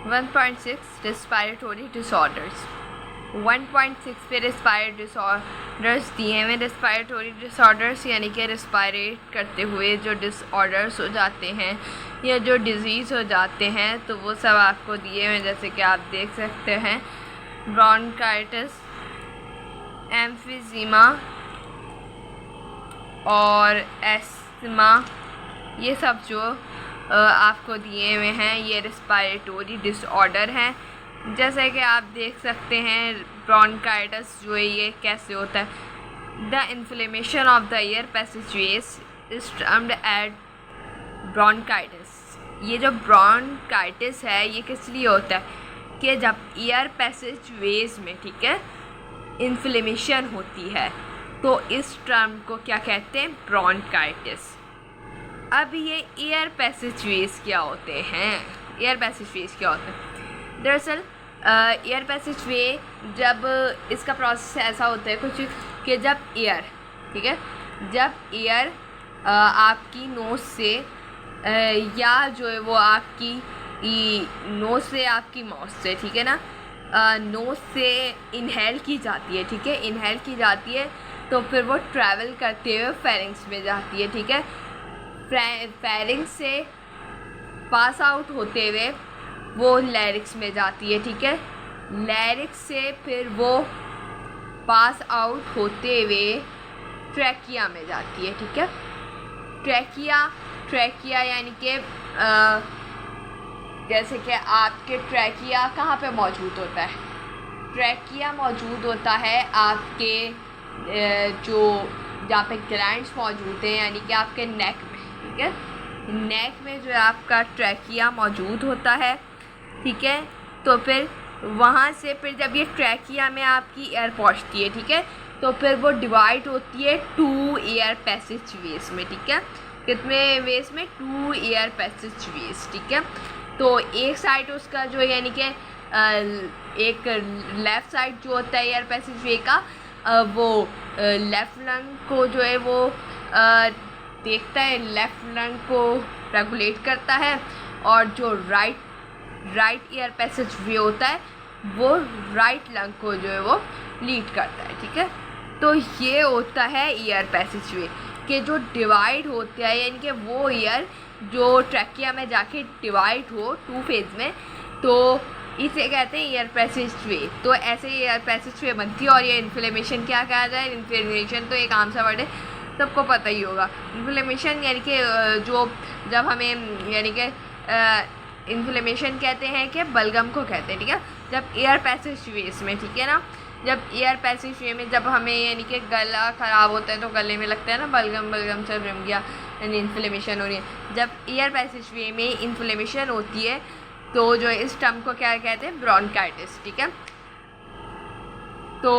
1.6 respiratory disorders. 1.6 पे respiratory disorders दिए हुए। रेस्पिरेटरी डिसऑर्डर्स यानी कि रेस्पिरेट करते हुए जो डिसऑर्डर्स हो जाते हैं या जो डिजीज़ हो जाते हैं तो वो सब आपको दिए हुए, जैसे कि आप देख सकते हैं ब्रोंकाइटिस, एम्फीजीमा और एस्थमा, ये सब जो आपको दिए हुए हैं ये रेस्पिरेटरी डिसऑर्डर हैं। जैसे कि आप देख सकते हैं ब्रोंकाइटिस जो है ये कैसे होता है। The inflammation of the air passageways is termed at bronchitis. ये जो ब्रोंकाइटिस है ये किस लिए होता है कि जब एयर पैसेजवेज में, ठीक है, इन्फ्लेमेशन होती है तो इस टर्म को क्या कहते हैं, ब्रोंकाइटिस। अब ये एयर पैसेजवेज क्या होते हैं, एयर पैसेजवेज क्या होते हैं? दरअसल एयर पैसेजवे जब इसका प्रोसेस ऐसा होता है कुछ कि जब एयर, ठीक है, जब एयर आपकी नोज़ से या जो है वो आपकी नोज़ से आपकी माउथ से, ठीक है ना, नोज़ से इनहेल की जाती है, ठीक है, इनहेल की जाती है तो फिर वो ट्रैवल करते हुए फेरिंग्स में जाती है, ठीक है, फेरिंग्स से पास आउट होते हुए वो लैरिक्स में जाती है, ठीक है, लैरिक्स से फिर वो पास आउट होते हुए ट्रैकिया में जाती है, ठीक है। ट्रैकिया यानी कि जैसे कि आपके ट्रैकिया कहाँ पे मौजूद होता है? ट्रैकिया मौजूद होता है आपके जो जहाँ पे ग्लैंड्स मौजूद हैं, यानी कि आपके नेक में, ठीक है, नेक में जो है आपका ट्रैकिया मौजूद होता है, ठीक है। तो फिर वहाँ से फिर जब ये ट्रैकिया में आपकी एयर पहुँचती है, ठीक है, तो फिर वो डिवाइड होती है 2 एयर पैसेजवेज में, ठीक है। कितने वेज में? 2 एयर पैसेजवेज, ठीक है। तो एक साइड उसका जो यानी कि एक लेफ़्ट साइड जो होता है एयर पैसेजवे का वो लेफ़्ट लंग को जो है वो देखता है, लेफ़्ट लंग को रेगुलेट करता है, और जो राइट एयर पैसेजवे होता है वो राइट लंग को जो है वो लीड करता है, ठीक है। तो ये होता है एयर पैसेजवे के जो डिवाइड होते हैं, यानी कि वो एयर जो ट्रैकिया में जाके डिवाइड हो 2 फेज में, तो इसे कहते हैं एयर पैसेजवे। तो ऐसे ही एयर पैसेजवे बनती है। और ये इन्फ्लेमेशन क्या कहा जाए? इन्फ्लेमेशन तो एक आम सा वर्ड है, सबको पता ही होगा। इन्फ्लेमेशन यानी कि जो जब हमें यानी कि इन्फ्लेमेशन कहते हैं कि बलगम को कहते हैं, ठीक है, जब एयर पैसेजवेज में, ठीक है ना, जब एयर पैसेजवे में जब हमें यानी कि गला ख़राब होता है तो गले में लगता है ना बलगम से रिम गया, यानी इन्फ्लेमेशन हो रही है। जब एयर पैसेजवे में इन्फ्लेमेशन होती है तो जो इस टर्म को क्या कहते हैं? ब्रोंकाइटिस, ठीक है। तो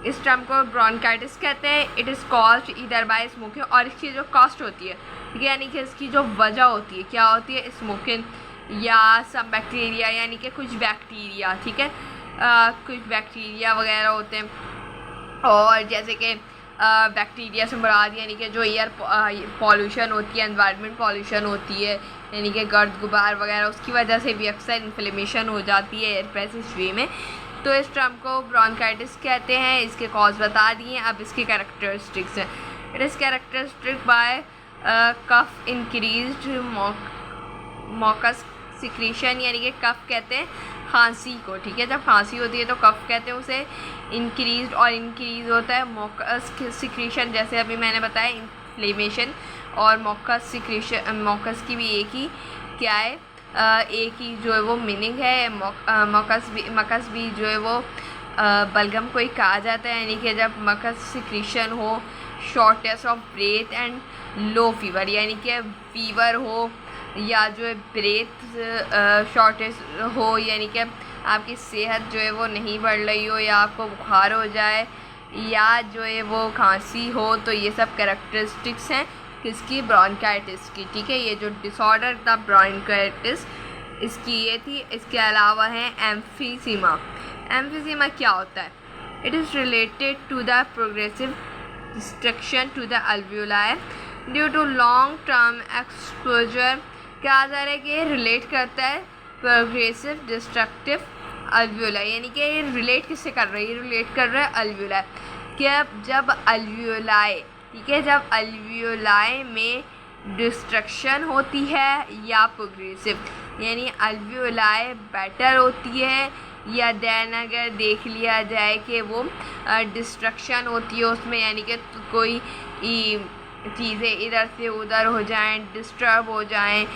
इस टर्म को ब्रोंकाइटिस कहते हैं। It is caused either by smoking, और इसकी जो कॉस्ट होती है, ठीक है, यानी कि इसकी जो वजह होती है क्या होती है? स्मोकिंग या सम बैक्टीरिया, यानी कि कुछ बैक्टीरिया, ठीक है, कुछ बैक्टीरिया वगैरह होते हैं। और जैसे कि बैक्टीरिया से मुराद यानी कि जो एयर पॉल्यूशन होती है, एनवायरनमेंट पॉल्यूशन होती है, यानी कि गर्द गुबार वगैरह, उसकी वजह से भी अक्सर इन्फ्लेमेशन हो जाती है एयर पैसेजवे में। तो इस टर्म को ब्रोंकाइटिस कहते हैं। इसके कॉज बता दिए, अब इसके कैरेक्टरिस्टिक्स हैं। It is characteristic bye cough increased मॉकस secretion, यानी कि कफ कहते हैं खांसी को, ठीक है, जब खांसी होती है तो कफ कहते हैं उसे। इंक्रीज इंक्रीज होता है मॉकस सिक्रीशन, जैसे अभी मैंने बताया इन्फ्लेमेशन और मॉकस सिक्रीशन, मॉकस की भी एक ही क्या है, एक ही जो है वो मीनिंग है। मकस भी जो है वो बलगम को ही कहा जाता है, यानी कि जब मकस सिक्रीशन हो, shortness of breath and low fever, यानी कि फीवर हो या जो है ब्रेथ शॉर्टेज हो, यानी कि आपकी सेहत जो है वो नहीं बढ़ रही हो, या आपको बुखार हो जाए, या जो है वो खांसी हो, तो ये सब कैरेक्टरिस्टिक्स हैं किसकी? ब्रोंकाइटिस की, ठीक है। ये जो डिसऑर्डर था ब्रोंकाइटिस, इसकी ये थी। इसके अलावा है एम्फीसीमा। एम्फीसीमा क्या होता है? It is related to the progressive destruction to the alveoli due to long term exposure. कहा जा रहा है कि रिलेट करता है प्रोग्रेसिव डिस्ट्रक्टिव अल्वियोलाई, यानी कि ये रिलेट किससे कर रहा है, ये रिलेट कर रहा है अल्वियोलाई कि जब अल्वियोलाई, ठीक है, जब अल्वियोलाई में डिस्ट्रक्शन होती है या प्रोग्रेसिव, यानी अल्वियोलाई बेटर होती है, या देन अगर देख लिया जाए कि वो डिस्ट्रक्शन होती है उसमें, यानी कि कोई चीज़ें इधर से उधर हो जाएं, डिस्टर्ब हो जाएं,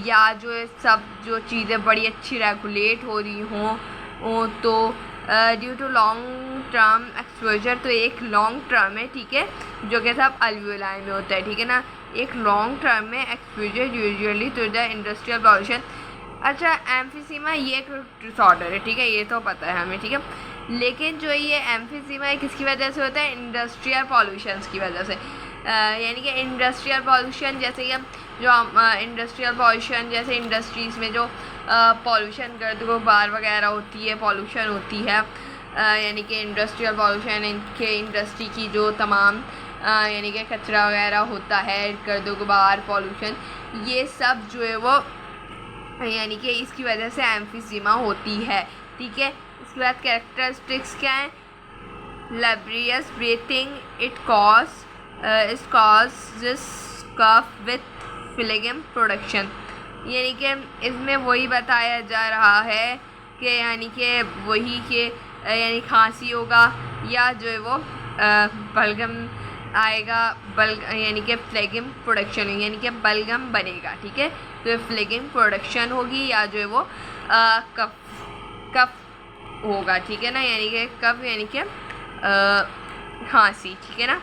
या जो चीज़ें बड़ी अच्छी रेगुलेट हो रही हों तो due to long term exposure, तो एक लॉन्ग टर्म है, ठीक है, जो कि सब अल्वियोलाई में होता है, ठीक है ना, एक लॉन्ग टर्म में exposure usually to the industrial pollution. अच्छा, एम्फीसीमा ये एक डिसऑर्डर है, ठीक है, ये तो पता है हमें, ठीक है, लेकिन जो ये एम्फीसीमा है किसकी वजह से होता है, इंडस्ट्रियल पॉल्यूशंस की वजह से, यानी कि इंडस्ट्रियल पॉल्यूशन जैसे कि जो इंडस्ट्रियल पॉल्यूशन जैसे इंडस्ट्रीज़ में जो पॉल्यूशन गर्द गुबार वगैरह होती है, पॉल्यूशन होती है, यानी कि इंडस्ट्रियल पॉल्यूशन इनके इंडस्ट्री की जो तमाम यानी कि कचरा वगैरह होता है, गर्द गुबार पॉल्यूशन, ये सब जो है वो यानी कि इसकी वजह से एम्फीसीमा होती है, ठीक है। इसके बाद कैरेक्टरिस्टिक्स क्या है, laborious breathing, it causes cough with phlegm production, यानी कि इसमें वही बताया जा रहा है कि यानी कि वही के यानी खांसी होगा या जो है वो बलगम आएगा, यानी कि फ्लेगम प्रोडक्शन यानी कि बलगम बनेगा, ठीक है, तो फ्लेगम प्रोडक्शन होगी या जो है वो कफ होगा, ठीक है ना, यानी कि कफ यानी कि खांसी, ठीक है ना।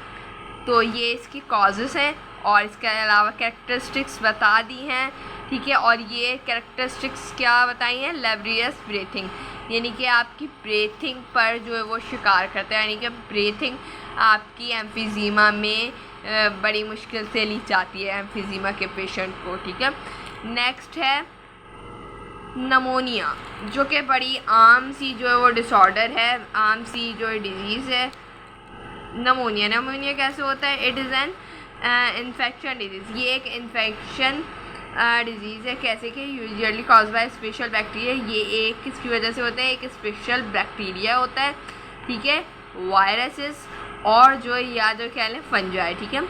तो ये इसकी कॉजेज़ हैं और इसके अलावा कैरेक्टरिस्टिक्स बता दी हैं, ठीक है, और ये कैरेक्टरिस्टिक्स क्या बताई हैं, लेब्रियस ब्रीथिंग, यानी कि आपकी ब्रीथिंग पर जो है वो शिकार करता है, यानी कि ब्रीथिंग आपकी एम्फीजीमा में बड़ी मुश्किल से ली जाती है एम्फीजीमा के पेशेंट को, ठीक है। नेक्स्ट है नमोनिया, जो कि बड़ी आम सी जो है वो डिसऑर्डर है, आम सी जो डिजीज़ है नमोनिया कैसे होता है, it is an infection disease, ये एक इन्फेक्शन डिजीज़ है, कैसे कि usually cause by special bacteria, ये एक किसकी वजह से होता है, एक स्पेशल बैक्टीरिया होता है, ठीक है, वायरसेस और जो या जो कह लें फंजाई, ठीक है।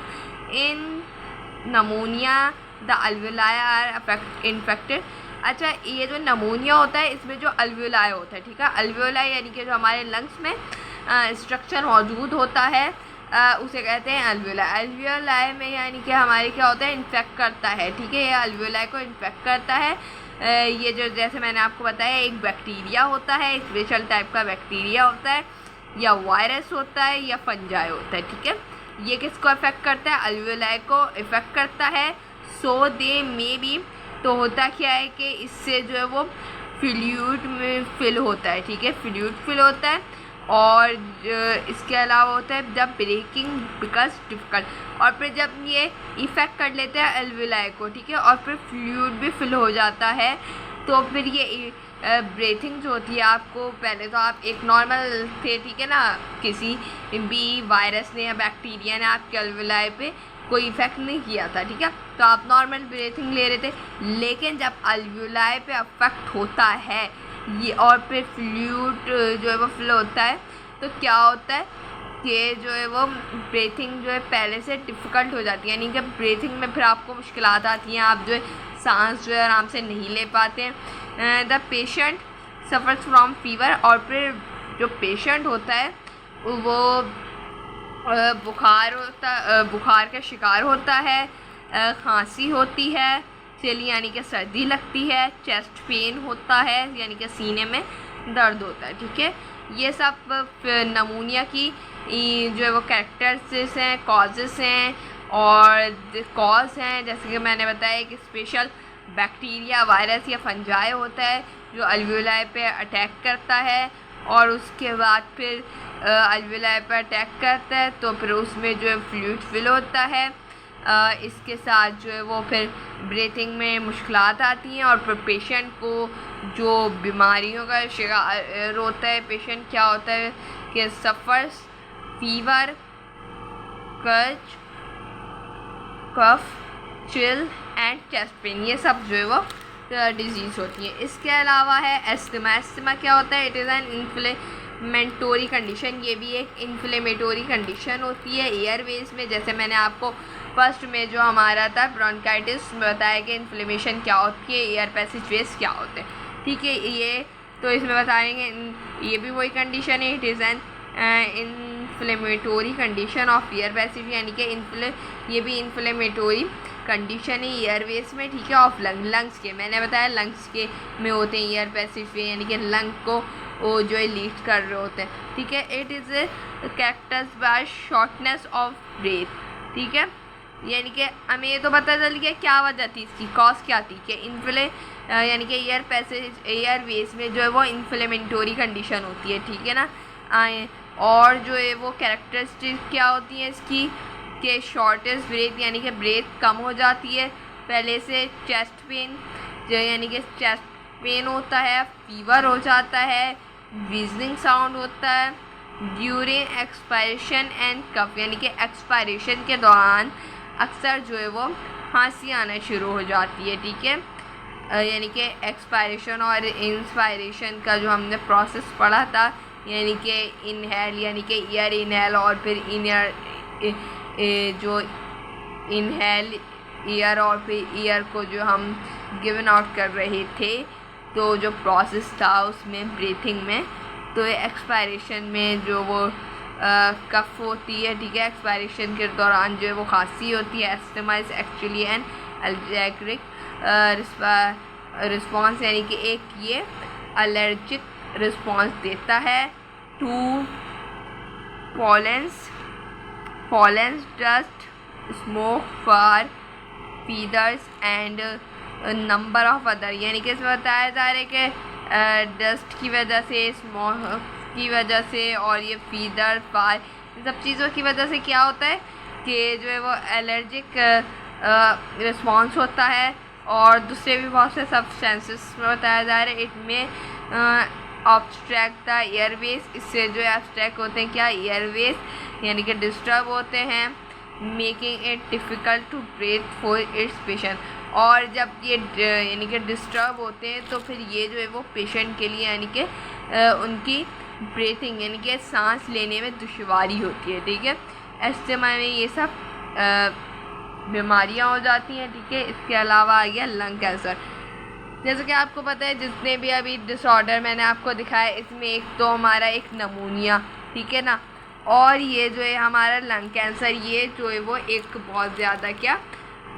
In pneumonia the alveoli are infected. अच्छा, ये जो नमोनिया होता है इसमें जो अल्वियोलाई होता है, ठीक है, अल्वियोलाई यानी कि जो हमारे लंग्स में स्ट्रक्चर मौजूद होता है उसे कहते हैं अल्वियोलाई। अल्वियोलाई में यानी कि हमारे क्या होता है, इन्फेक्ट करता है, ठीक है, ये अल्वियोलाई को इन्फेक्ट करता है। ये जो जैसे मैंने आपको बताया एक बैक्टीरिया होता है, स्पेशल टाइप का बैक्टीरिया होता है, या वायरस होता है या फंजाई होता है, ठीक है। ये किसको अफेक्ट करता है, अल्वियोलाई को इफेक्ट करता है। सो दे मे बी, तो होता क्या है कि इससे जो है वो फ्लूइड में फिल होता है, ठीक है, फ्लूइड फिल होता है, और इसके अलावा होता है जब ब्रेकिंग बिकॉज डिफिकल्ट, और फिर जब ये इफ़ेक्ट कर लेते हैं अल्वियोलाई को, ठीक है, और फिर फ्लूइड भी फिल हो जाता है, तो फिर ये ब्रीथिंग जो होती है आपको, पहले तो आप एक नॉर्मल थे, ठीक है ना, किसी भी वायरस ने या बैक्टीरिया ने आपके अल्वियोलाई पे कोई इफेक्ट नहीं किया था, ठीक है, तो आप नॉर्मल ब्रीथिंग ले रहे थे, लेकिन जब अल्वियोलाई पे अफेक्ट होता है ये और फिर फ्लूइड जो है वो फ्लो होता है, तो क्या होता है कि जो है वो ब्रीथिंग जो है पहले से डिफ़िकल्ट हो जाती है, यानी कि ब्रीथिंग में फिर आपको मुश्किलात आती हैं, आप जो है सांस जो है आराम से नहीं ले पाते हैं। The patient suffers from fever, और फिर जो पेशेंट होता है वो बुखार का शिकार होता है, खांसी होती है, चलिए यानी कि सर्दी लगती है, चेस्ट पेन होता है, यानी कि सीने में दर्द होता है, ठीक है। ये सब नमूनिया की जो है वो कैरेक्टरिस्टिक्स हैं, कॉजेस हैं, और कॉज हैं जैसे कि मैंने बताया एक स्पेशल बैक्टीरिया, वायरस या फंजाई होता है जो अल्वियोलाई पे अटैक करता है, और उसके बाद फिर अल्वियोलाई पे अटैक करता है तो फिर उसमें जो है फ्लूइड फिल होता है, इसके साथ जो है वो फिर ब्रीथिंग में मुश्किलात आती हैं, और फिर पेशेंट को जो बीमारियों का शिकार होता है, पेशेंट क्या होता है कि suffers fever, cough, chill and chest pain, ये सब जो है वो डिजीज़ होती हैं। इसके अलावा है एस्थमा। एस्थमा क्या होता है? It is an inflammatory condition. ये भी एक इन्फ्लेमेटोरी कंडीशन होती है एयरवेज में। जैसे मैंने आपको फर्स्ट में जो हमारा था ब्रोंकाइटिस में बताया कि इन्फ्लेमेशन क्या होती है, एयर पैसेजवेज क्या होते हैं। ठीक है, ये तो इसमें बताएंगे ये भी वही कंडीशन है। It is an inflammatory condition of air passage, यानी कि ये भी इन्फ्लेमेटोरी कंडीशन है एयरवेज में। ठीक है, ऑफ लंग्स के मैंने बताया लंग्स के में होते हैं एयर पैसेज वे, यानी कि लंग को वो जो है लीड कर रहे होते हैं। ठीक है, it is characterised by shortness of breath. ठीक है, यानी कि हमें ये तो पता चल गया क्या वजह थी, इसकी कॉज क्या थी कि यानी कि एयर पैसेज एयरवेज में जो है वो इन्फ्लेमेटोरी कंडीशन होती है। ठीक है ना, और जो है वो कैरेक्टरिस्टिक क्या होती हैं इसकी कि शॉर्टेस्ट ब्रेथ, यानी कि ब्रेथ कम हो जाती है पहले से। चेस्ट पेन जो यानी कि चेस्ट पेन होता है, फीवर हो जाता है, विजनिंग साउंड होता है ड्यूरिंग एक्सपायरेशन एंड कफ, यानी कि एक्सपायरेशन के दौरान अक्सर जो है वो खांसी आना शुरू हो जाती है। ठीक है, यानी कि एक्सपायरेशन और इंस्पायरेशन का जो हमने प्रोसेस पढ़ा था, यानी कि इनहेल यानी कि ईयर इनहेल और फिर जो इनहेल ईयर और फिर ईयर को जो हम गिवन आउट कर रहे थे, तो जो प्रोसेस था उसमें ब्रीथिंग में, तो एक्सपायरेशन में जो वो कफ होती है। ठीक है, एक्सपायरेशन के दौरान जो है वो खांसी होती है। Asthma is actually an allergic response, यानी कि एक ये एलर्जिक रिस्पॉन्स देता है to pollens dust smoke fur feathers and number of other, यानी कि इसमें बताया जा रहा है कि डस्ट की वजह से, स्मोक की वजह से और ये फीदर फार, इन सब चीज़ों की वजह से क्या होता है कि जो है वो एलर्जिक रिस्पॉन्स होता है। और दूसरे भी बहुत से सब्सटेंसेस में बताया जा रहा है इट में ऑब्स्ट्रैक्ट द एयरवेज, इससे जो है ऑब्स्ट्रैक्ट होते हैं क्या, एयरवेज, यानी कि डिस्टर्ब होते हैं, making it difficult to breathe for its patient. और जब ये यानी कि डिस्टर्ब होते हैं तो फिर ये जो है वो पेशेंट के लिए यानी कि उनकी ब्रीथिंग यानी कि सांस लेने में दुश्वारी होती है। ठीक है, एस्थमा में ये सब बीमारियां हो जाती हैं। ठीक है, इसके अलावा आ गया लंग कैंसर। जैसे कि आपको पता है जितने भी अभी डिसऑर्डर मैंने आपको दिखाया, इसमें एक तो हमारा एक नमूनिया, ठीक है ना, और ये जो है हमारा लंग कैंसर, ये जो है वो एक बहुत ज़्यादा क्या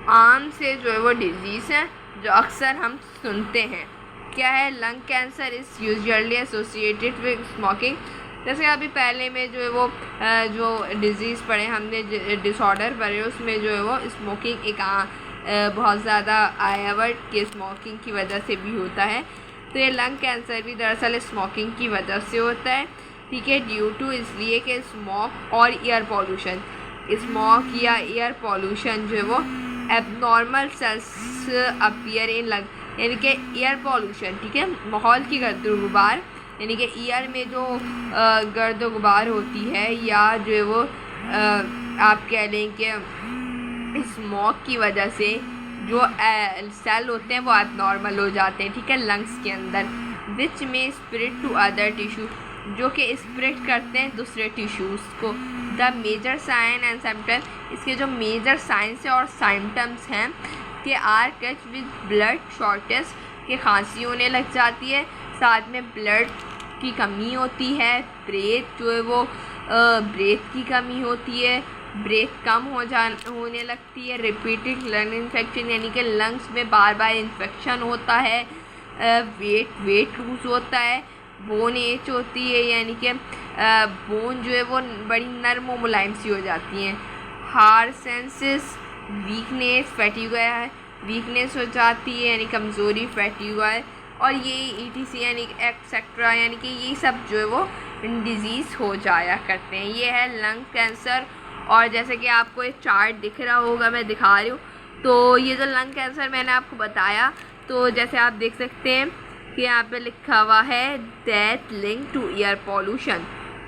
आम से जो है वो डिजीज़ है जो अक्सर हम सुनते हैं। क्या है, lung cancer is usually associated with smoking. जैसे अभी पहले में जो है वो जो डिज़ीज़ पढ़े हमने, डिसऑर्डर पढ़े, उसमें जो है वो स्मोकिंग एक बहुत ज़्यादा आया वर्ड के स्मोकिंग की वजह से भी होता है। तो ये लंग कैंसर भी दरअसल स्मोकिंग की वजह से होता है। ठीक है, ड्यू टू इसलिए कि स्मोक और एयर पॉल्यूशन, स्मोक या एयर पॉल्यूशन जो है वो abnormal cells appear in lung, यानी कि एयर पॉल्यूशन, ठीक है, माहौल की गर्द गुबार, यानी कि ईयर में जो गर्द गुबार होती है या जो है वो आप कह लें कि स्मोक की वजह से जो सेल होते हैं वो एबनॉर्मल हो जाते हैं। ठीक है, लंग्स के अंदर, विच में स्प्रेड टू अदर टिश्यू, जो कि स्प्रेड करते हैं दूसरे टिश्यूज़ को। The major sign and symptoms, इसके जो मेजर साइंस और सिम्टम्स हैं कि are touch with blood shortage, के खांसी होने लग जाती है, साथ में ब्लड की कमी होती है, ब्रेथ जो है वो ब्रेथ की कमी होती है, ब्रेथ कम होने लगती है, रिपीटेड लंग इन्फेक्शन, यानी कि लंग्स में बार बार इन्फेक्शन होता है, वेट लूज होता है, बोन एच होती है, यानी कि बोन जो है वो बड़ी नरम और मुलायम सी हो जाती हैं, हार्ट सेंसेस, वीकनेस हो जाती है, यानी कमज़ोरी, फैटीगा है, और ये ETC यानी एक्सेट्रा, यानी कि ये सब जो है वो डिज़ीज़ हो जाया करते हैं। ये है लंग कैंसर। और जैसे कि आपको एक चार्ट दिख रहा होगा, मैं दिखा रही हूँ, तो ये जो लंग कैंसर मैंने आपको बताया, तो जैसे आप देख सकते हैं कि यहाँ पे लिखा हुआ है death link to air pollution,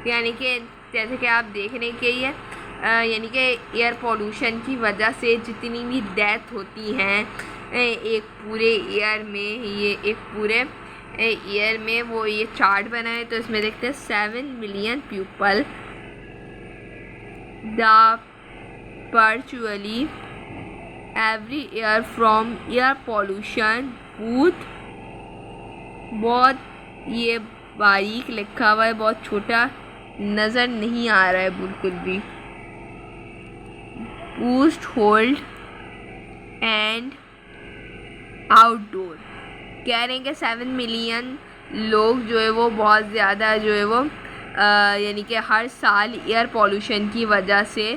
यानी कि जैसे कि आप देख रहे हैं कि ये यानी कि एयर पॉल्यूशन की वजह से जितनी भी डेथ होती हैं एक पूरे ईयर में, ये एक पूरे ईयर में वो ये चार्ट बना है। तो इसमें देखते हैं 7 million people the perpetually every year from air pollution booth. बहुत ये बारीक लिखा हुआ है, बहुत छोटा नज़र नहीं आ रहा है बिल्कुल भी। बूस्ट होल्ड एंड आउटडोर कह रहे हैं कि 7 मिलियन लोग जो है वो बहुत ज़्यादा जो है वो यानी कि हर साल एयर पॉल्यूशन की वजह से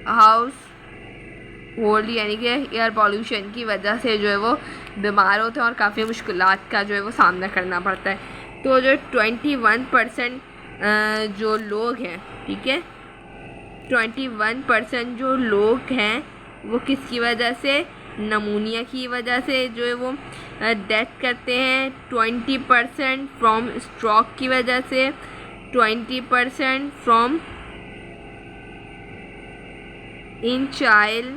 हाउस होल्ड यानी कि एयर पॉल्यूशन की वजह से जो है वो बीमार होते हैं और काफ़ी मुश्किलात का जो है वो सामना करना पड़ता है। तो जो 21% जो लोग हैं, ठीक है, 21% जो लोग हैं वो किसकी वजह से, नमूनिया की वजह से जो है वो डेथ करते हैं। 20% फ्रॉम स्ट्रोक की वजह से, 20% from in child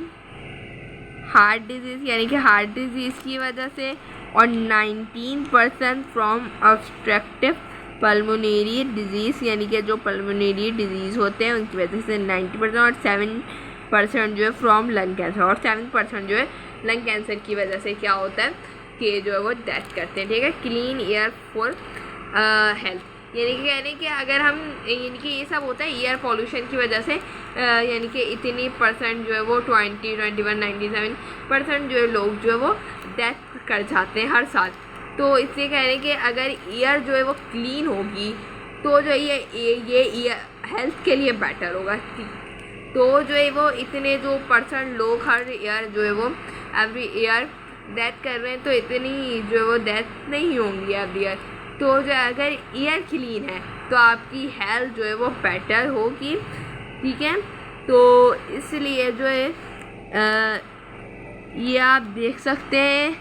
heart disease यानी कि हार्ट डिजीज़ की वजह से, और 19% फ्रॉम ऑब्स्ट्रक्टिव पल्मोनरी डिजीज़ यानी कि जो पल्मोनरी डिजीज़ होते हैं उनकी वजह से 90%, और 7% जो है फ्रॉम लंग कैंसर, और 7% जो है लंग कैंसर की वजह से क्या होता है कि जो है वो डेथ करते हैं। ठीक है, क्लीन एयर फॉर हेल्थ यानी कि कहने कि अगर हम यानी कि ये सब होता है एयर पोल्यूशन की वजह से, यानी कि इतनी परसेंट जो है वो 20, 21, 97% जो है लोग जो है वो डेथ कर जाते हैं हर साल। तो इसलिए कह रहे हैं कि अगर एयर जो है वो क्लीन होगी तो जो ये एयर हेल्थ के लिए बेटर होगा। तो जो है वो इतने जो परसेंट लोग हर ईयर जो है वो एवरी ईयर डेथ कर रहे हैं, तो इतनी जो है वो डेथ नहीं होंगी एवरी ईयर। तो जो अगर ईयर क्लीन है तो आपकी हेल्थ जो है वो बेटर होगी। ठीक है, तो इसलिए जो है ये आप देख सकते हैं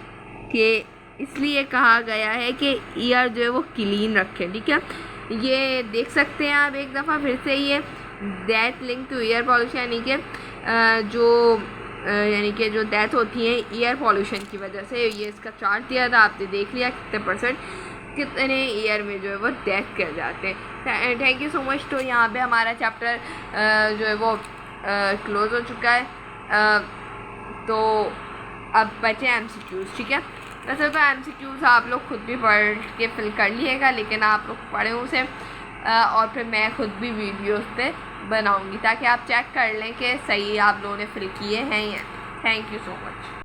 कि इसलिए कहा गया है कि ईयर जो है वो क्लीन रखें। ठीक है, ये देख सकते हैं आप एक दफ़ा फिर से, ये death link to air pollution यानी कि जो डेथ होती है एयर पॉल्यूशन की वजह से, ये इसका चार्ट दिया था, आपने देख लिया कितने परसेंट कितने ईयर में जो है वो डेथ कर जाते हैं। Thank you so much. तो यहाँ पे हमारा चैप्टर जो है वो क्लोज़ हो चुका है। तो अब बचे MCQs। ठीक है, वैसे तो MCQs आप लोग खुद भी पढ़ के फिल कर लिएगा, लेकिन आप लोग पढ़ें उसे और फिर मैं खुद भी वीडियोस पे बनाऊंगी ताकि आप चेक कर लें कि सही आप लोगों ने फिल किए हैं या। Thank you so much.